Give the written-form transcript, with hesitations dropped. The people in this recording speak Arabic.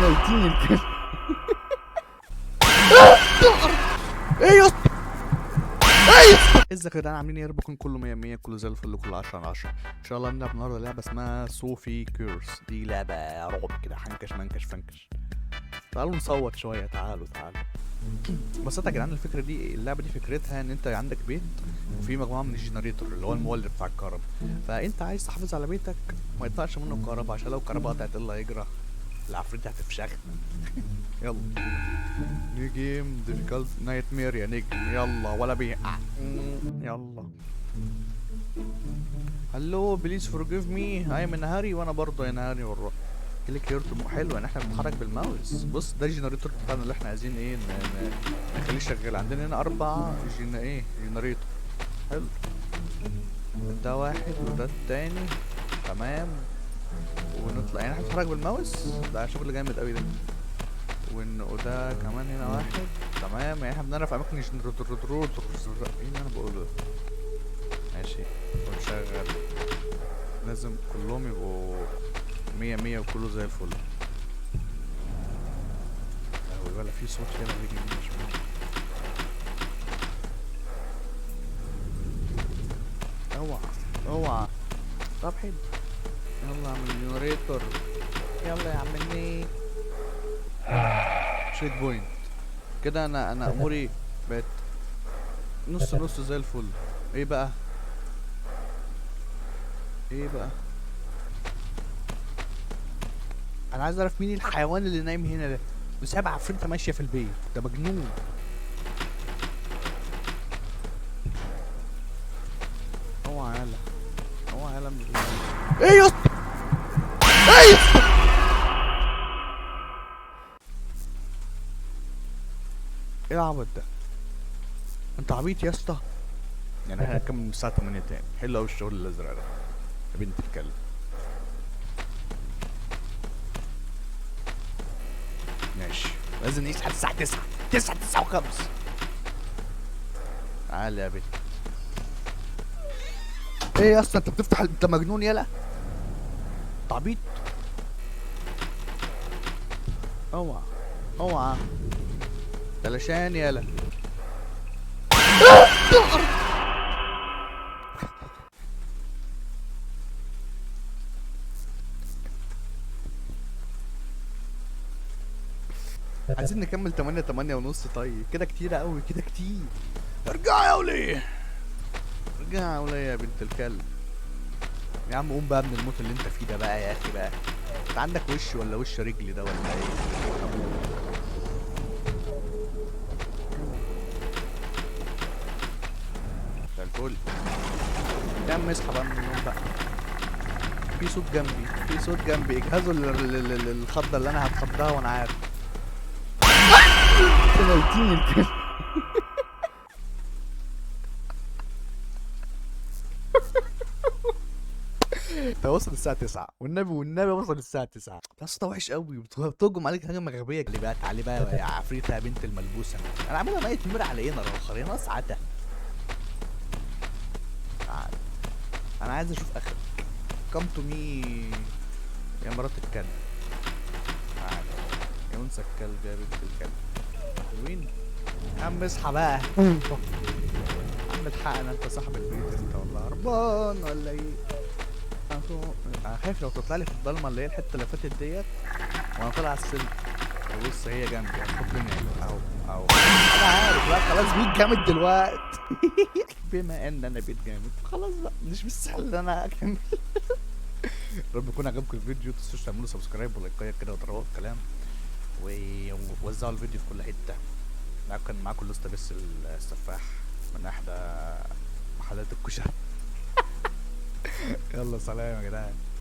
ميتين الكلب. ايه يا اسطى؟ ايه يا اسطى؟ ازيك يا جدعان، عاملين ايه؟ ربكم كله 100 100، كله زي الفل، كله 10 على 10. ان شاء الله هنلعب النهارده لعبه اسمها صوفي كيرس. دي لعبه رعب كده، حنكش منكش فنكش. تعالوا نصوت شويه، تعالوا. بس يا جدعان، الفكره دي، اللعبه دي فكرتها ان انت عندك بيت وفي مجموعه من الجنريتور اللي هو المولد بتاع الكهرباء، فانت عايز تحافظ على بيتك ما يطلعش منه الكهرباء، عشان لو الكهرباء قطعت اللي هيجرى العفريت هتفشخنا. يلا نيو جيم ديفيكالت نايت مير يا نجم، يلا ولا بي يلا. هلو بليز فورجيف مي، اي من هاري وانا برضه يا هاري والله. كليك هير تو حلو ان احنا بنتحرك بالماوس. بص ده الجنريتور بتاعنا اللي احنا عايزين ايه نخليه شغال. عندنا هنا 4 جنريتور. حلو، ده واحد وده التاني، تمام. ونطلع يعني احنا بنتحرك بالماوس، ده شغل جامد قوي ده. وده كمان هنا واحد، تمام. يعني احنا بنعرف اماكن الجنريتور. ايه اللي انا بقوله ده؟ ماشي ونشغل، لازم كلهم يبقوا 100 100 وكله زي الفل. لهوي، ولا في صوت كده بيجي من شمال. اوعى. طب حلو، يلا يا عم الجنريتور، يلا يا عم الني. شيك بوينت كده. انا اموري بقت نص نص زي الفل. ايه بقى؟ انا عايز اعرف مين الحيوان اللي نايم هنا ده، وسايب عفريته ماشيه في البيت، ده مجنون. اوعى يالا ايه يا اسطى؟ ايه يا اسطى؟ ايه العبط ده؟ انت عبيط يا اسطى. يعني احنا هنكمل من الساعه 8 تاني. حلو قوي الشغل الازرق ده يا بنت الكلب. ماشي، لازم نعيش لحد الساعه 9 و5. تعالى يا بنت. ايه يا اسطى؟ انت بتفتح انت مجنون يالا، تعبيط. اوعى بلاشان يالا. عايزين نكمل 8 ونص. طيب كده كتير قوي، كده كتير. ارجع يا وليه، ارجع يا وليه يا بنت الكلب. يا عم قوم بقى من الموت اللي انت فيه ده بقى يا اخي بقى. انت عندك وش ولا وش رجلي ده ولا ايه؟ زي الفل يا عم. اصحى بقى من النوم بقى. في صوت جنبي، اجهزوا الخضه اللي انا هتخضها وانا عارف. ميتين الكلب. ده وصل الساعة 9 والنبي وصل الساعة 9. يا اسطى وحش قوي، بتهجم عليك هجمة غبية. تعالي بقى يا عفريتة يا بنت الملبوسة. انا عاملها ميت مر على ايه؟ انا راخر يا ناقص عتا. تعال، انا عايز اشوف اخرك. كم تو مي يا مرات الكلب. تعال يا انثى الكلب يا بنت الكلب. وين يا عم؟ اصحى بقى. عم الحقنا، انت صاحب البيت انت والله هربان ولا ايه؟ انا خايف لو تطلع لي في الضلمه اللي هي الحته اللي فاتت ديت وانا طالع على السلم. بص هي جنبي هتحط لي اهو. انا عارف بقى، خلاص بيت جامد دلوقتي. بما ان انا بيت جامد خلاص بقى، مش بالسهل ان انا اكمل. رب يكون عجبكم الفيديو. متنسوش تعملوا سبسكرايب ولايكايه كده وتروقوا الكلام، ووزعوا الفيديو في كل حته. كان معاكم لسه بس السفاح من احدى محلات الكشري. يلا سلام يا جدعان.